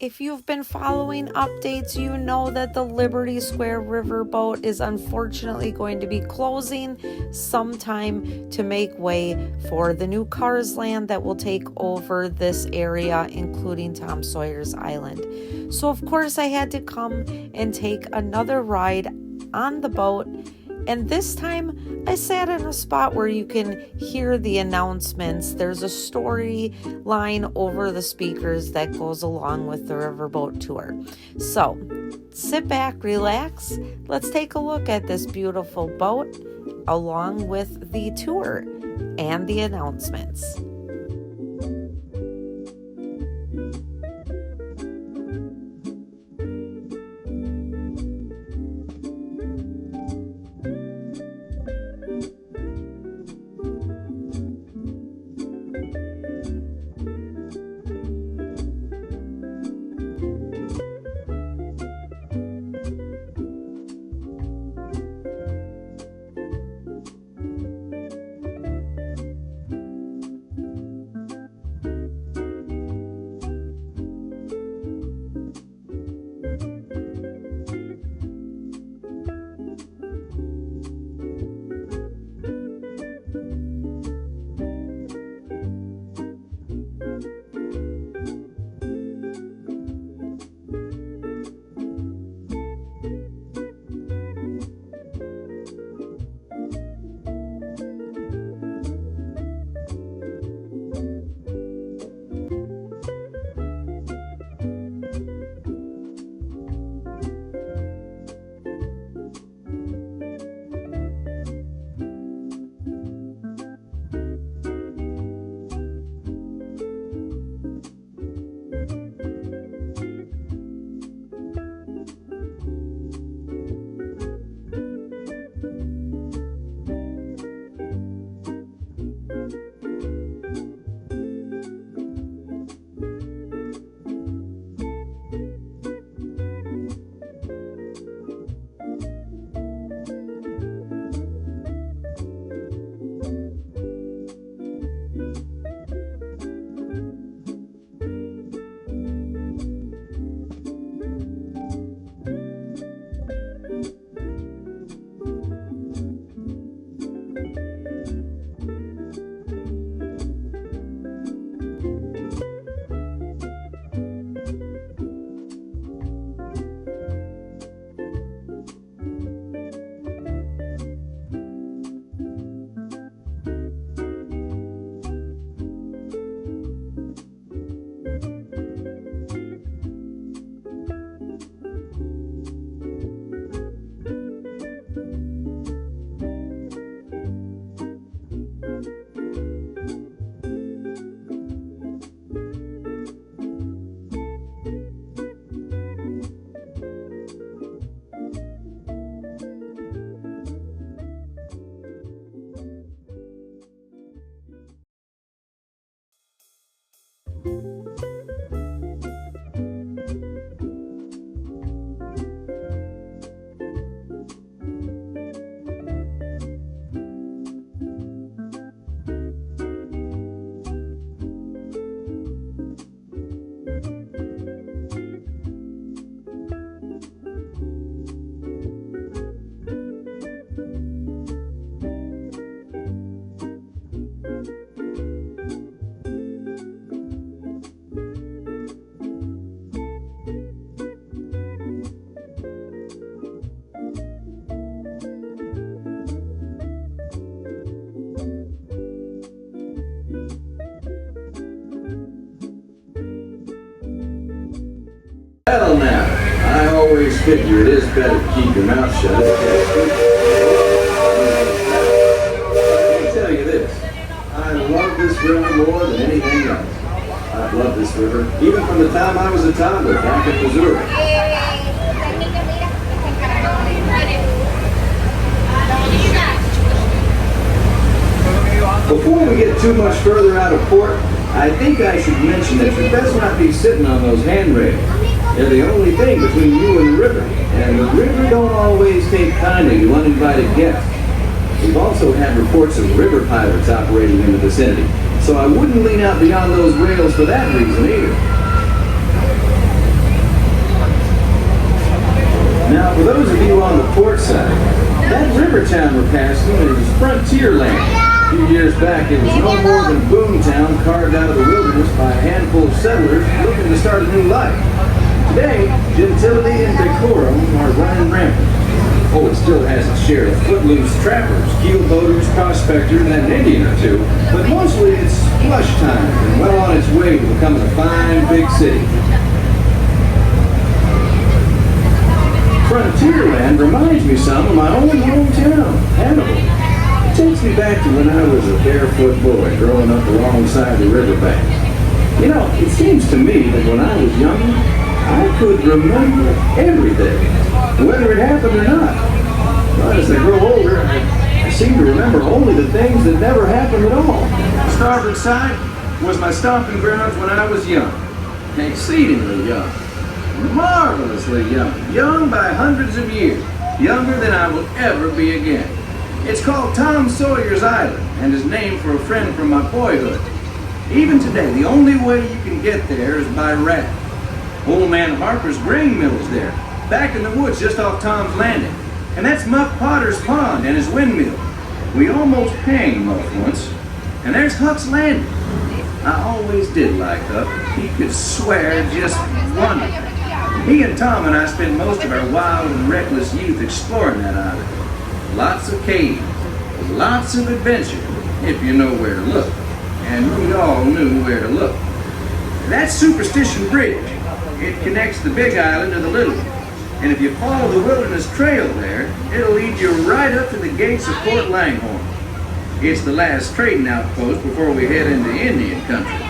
If you've been following updates, you know that the Liberty Square Riverboat is unfortunately going to be closing sometime to make way for the new Cars Land that will take over this area, including Tom Sawyers Island. So of course I had to come and take another ride on the boat, and this time I sat in a spot where you can hear the announcements. There's a story line over the speakers that goes along with the riverboat tour. So sit back, relax. Let's take a look at this beautiful boat along with the tour and the announcements. Well now, I always figure it is better to keep your mouth shut. Let me tell you this, I love this river more than anything else. I've loved this river, even from the time I was a toddler back in Missouri. Before we get too much further out of port, I think I should mention that you best not be sitting on those handrails. They're the only thing between you and the river, and the river don't always take kindly to uninvited guests. We've also had reports of river pirates operating in the vicinity, so I wouldn't lean out beyond those rails for that reason either. For those of you on the port side, that river town we're passing is frontier land. A few years back, it was no more than a boom town carved out of the wilderness by a handful of settlers looking to start a new life. Today, gentility and decorum are running rampant. Oh, it still has its share of footloose trappers, keelboaters, prospectors, and an Indian or two, but mostly it's flush time and well on its way to becoming a fine big city. Frontierland reminds me some of my own hometown, Hannibal. It takes me back to when I was a barefoot boy growing up alongside the riverbank. You know, it seems to me that when I was young, I could remember everything, whether it happened or not. But as I grow older, I seem to remember only the things that never happened at all. The starboard side was my stomping grounds when I was young, exceedingly young, marvelously young, young by hundreds of years, younger than I will ever be again. It's called Tom Sawyers Island and is named for a friend from my boyhood. Even today, the only way you can get there is by raft. Old man Harper's grain mill is there, back in the woods just off Tom's Landing. And that's Muff Potter's pond and his windmill. We almost hanged Muff once. And there's Huck's Landing. I always did like Huck. He could swear just wonderful. He and Tom and I spent most of our wild and reckless youth exploring that island. Lots of caves, lots of adventure, if you know where to look. And we all knew where to look. That's Superstition Bridge. It connects the big island to the little one. And if you follow the wilderness trail there, it'll lead you right up to the gates of Fort Langhorn. It's the last trading outpost before we head into Indian country.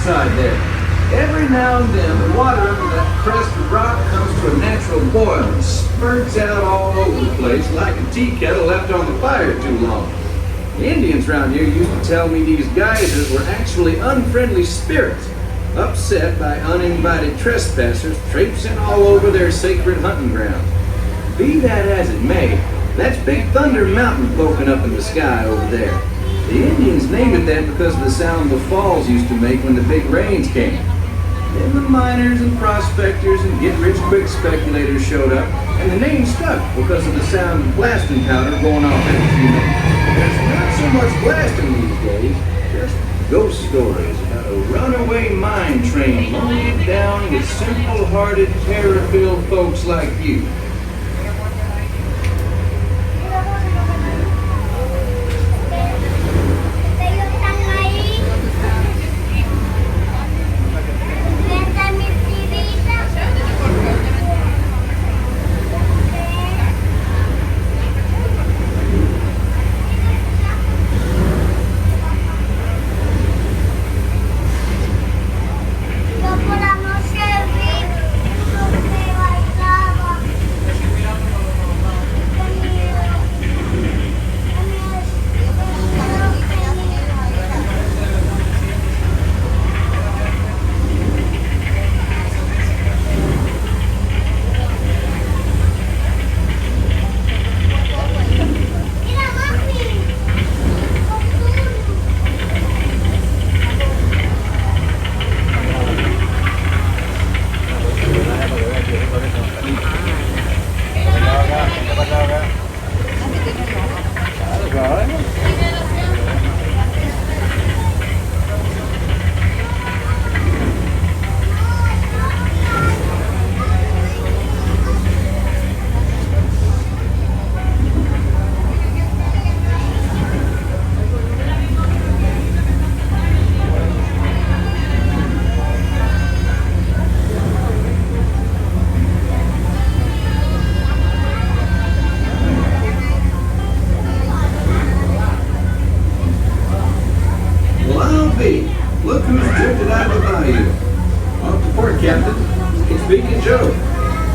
Side there. Every now and then, the water under that crest of rock comes to a natural boil and spurts out all over the place like a tea kettle left on the fire too long. The Indians around here used to tell me these geysers were actually unfriendly spirits, upset by uninvited trespassers traipsing all over their sacred hunting grounds. Be that as it may, that's Big Thunder Mountain poking up in the sky over there. The Indians named it that because of the sound the falls used to make when the big rains came. Then the miners and prospectors and get-rich-quick speculators showed up, and the name stuck because of the sound of blasting powder going off every few minutes. There's not so much blasting these days, just ghost stories about a runaway mine train loaded down with simple-hearted, terror-filled folks like you.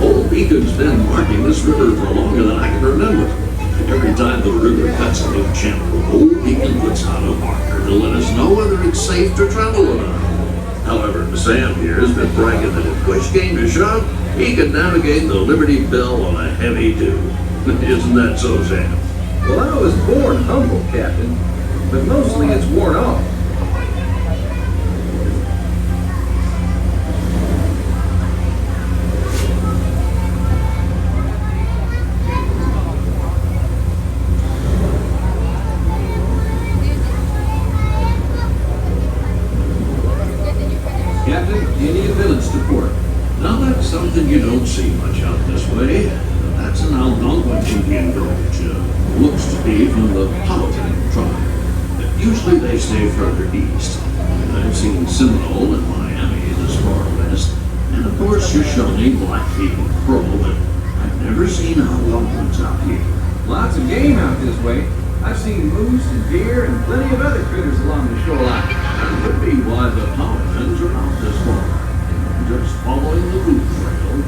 Old Beacon's been marking this river for longer than I can remember. Every time the river cuts a new channel, Old Beacon puts out a marker to let us know whether it's safe to travel or not. However, Sam here has been bragging that if push came to shove, he could navigate the Liberty Belle on a heavy dew. Isn't that so, Sam? Well, I was born humble, Captain, but mostly it's worn off. Captain, do you need a village support? Now that's something you don't see much out this way. That's an Algonquin Indian village. Looks to be from the Powhatan tribe. Usually they stay further east. I've seen Seminole and Miami this far west. And of course Shoshone, Blackfeet, and Crow, but I've never seen Algonquins out here. Lots of game out this way. I've seen moose and deer and plenty of other critters along the shoreline. That could be why the Powhatans are out this far. Just following the route trail.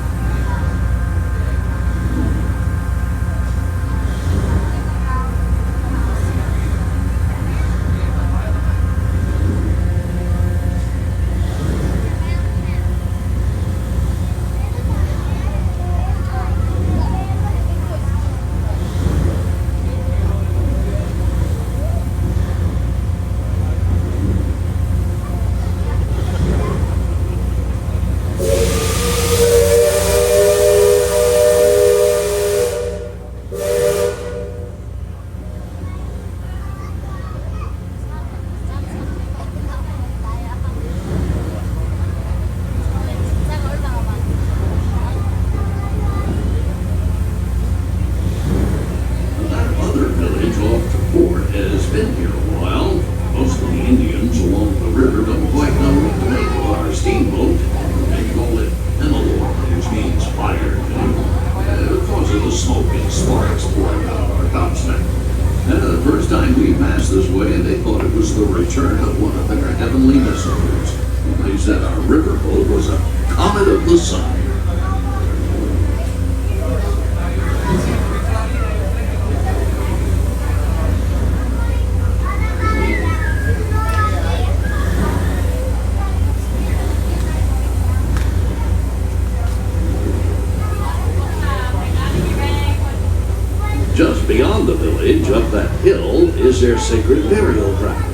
They said our riverboat was a comet of the sun. Just beyond the village, up that hill, is their sacred burial ground.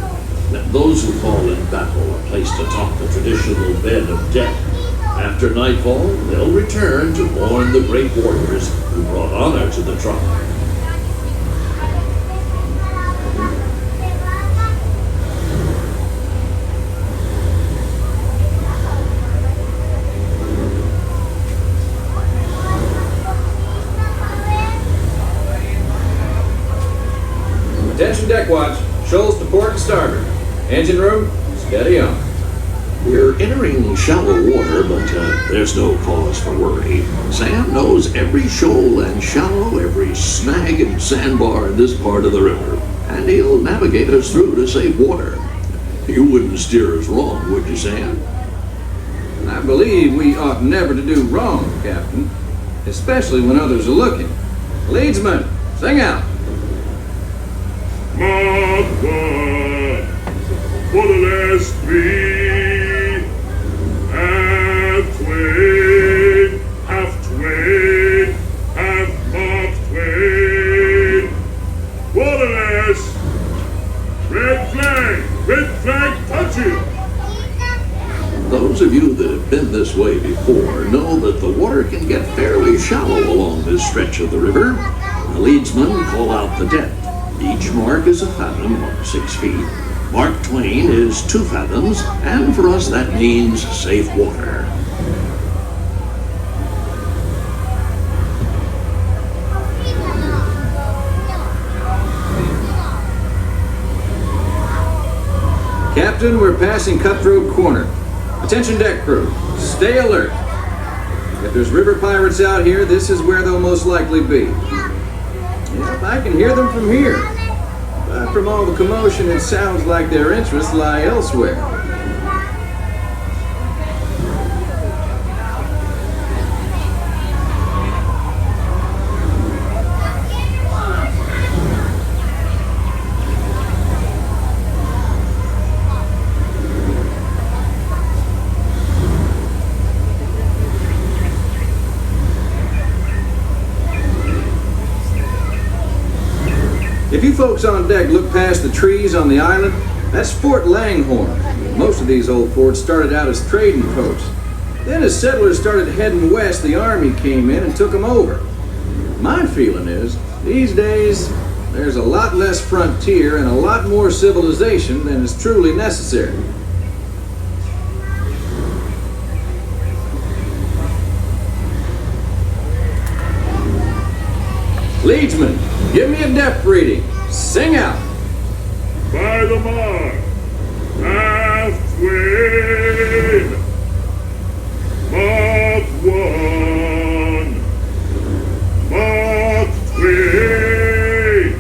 Now, those who fall in battle are placed atop the traditional bed of death. After nightfall, they'll return to mourn the great warriors who brought honor to the tribe. Attention deck watch. Shoals to port and starboard. Engine room, steady on. We're entering shallow water, but there's no cause for worry. Sam knows every shoal and shallow, every snag and sandbar in this part of the river, and he'll navigate us through to safe water. You wouldn't steer us wrong, would you, Sam? I believe we ought never to do wrong, Captain, especially when others are looking. Leadsman, sing out. Mark one, for the last three, half Twain, half Mark Twain. For the last, red flag, touch it. Those of you that have been this way before know that the water can get fairly shallow along this stretch of the river. The leadsmen call out the depth. Each mark is a fathom, or 6 feet. Mark Twain is 2 fathoms, and for us that means safe water. Captain, we're passing Cutthroat Corner. Attention deck crew, stay alert. If there's river pirates out here, this is where they'll most likely be. Yep, I can hear them from here. But from all the commotion, it sounds like their interests lie elsewhere. folks on deck look past the trees on the island, that's Fort Langhorn. Most of these old forts started out as trading posts. Then as settlers started heading west, the army came in and took them over. My feeling is, these days, there's a lot less frontier and a lot more civilization than is truly necessary. Leadsman, give me a depth reading. Sing out. By the mark, Mark Twain. Mark 1. Mark Twain.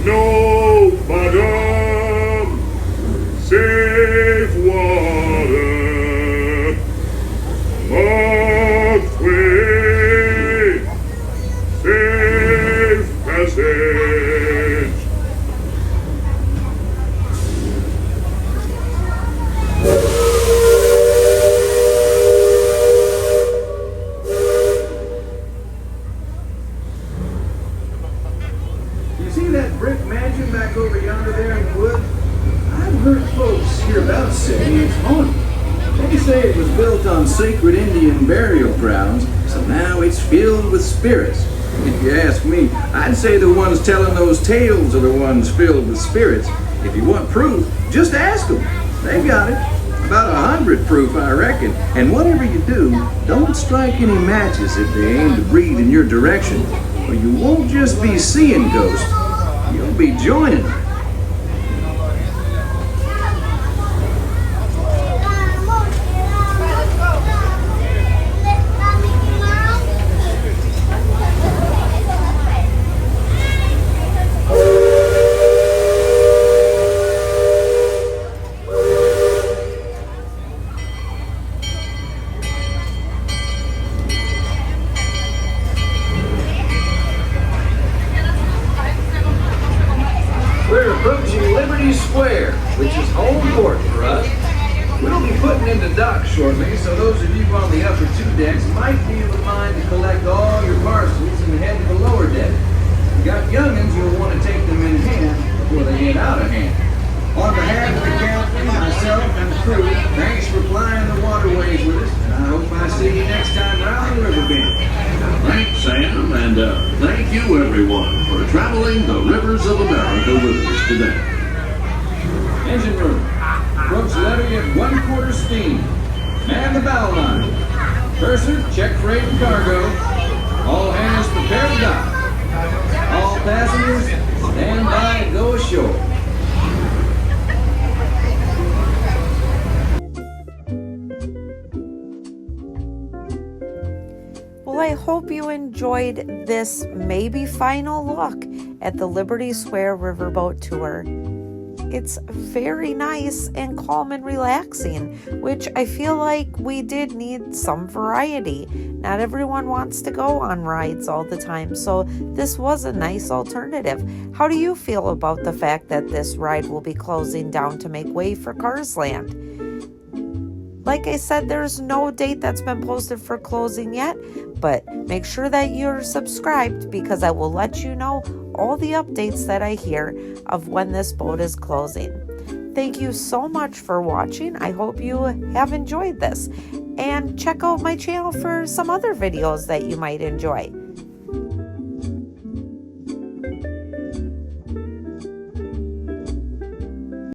No bottom, safe water. Mark Twain. Safe passage. You see that brick mansion back over yonder there in the woods? I've heard folks hereabouts say it's haunted. They say it was built on sacred Indian burial grounds, so now it's filled with spirits. If you ask me, I'd say the ones telling those tales are the ones filled with spirits. If you want proof, just ask them. They got it. About 100 proof, I reckon. And whatever you do, don't strike any matches if they aim to breathe in your direction, or you won't just be seeing ghosts, you'll be joining them. We're approaching Liberty Square, which is home port for us. We'll be putting into dock shortly, so those of you on the upper two decks might be of a mind to collect all your parcels and head to the lower deck. If you got young'uns, you'll want to take them in hand before they get out of hand. On behalf of the captain, myself, and the crew, thanks for flying the waterways with us, and I hope I see you next time around the river bend. Thanks, Sam, and thank you, everyone, for traveling the rivers of America with us today. Engine room. Approach levee at 1/4 steam. Man the bow line. Purser, check freight and cargo. All hands prepare to dock. All passengers, stand by and go ashore. Well, I hope you enjoyed this maybe final look at the Liberty Square Riverboat tour. It's very nice and calm and relaxing, which I feel like we did need some variety. Not everyone wants to go on rides all the time, so this was a nice alternative. How do you feel about the fact that this ride will be closing down to make way for Cars Land? Like I said, there's no date that's been posted for closing yet, but make sure that you're subscribed because I will let you know all the updates that I hear of when this boat is closing. Thank you so much for watching. I hope you have enjoyed this, and check out my channel for some other videos that you might enjoy.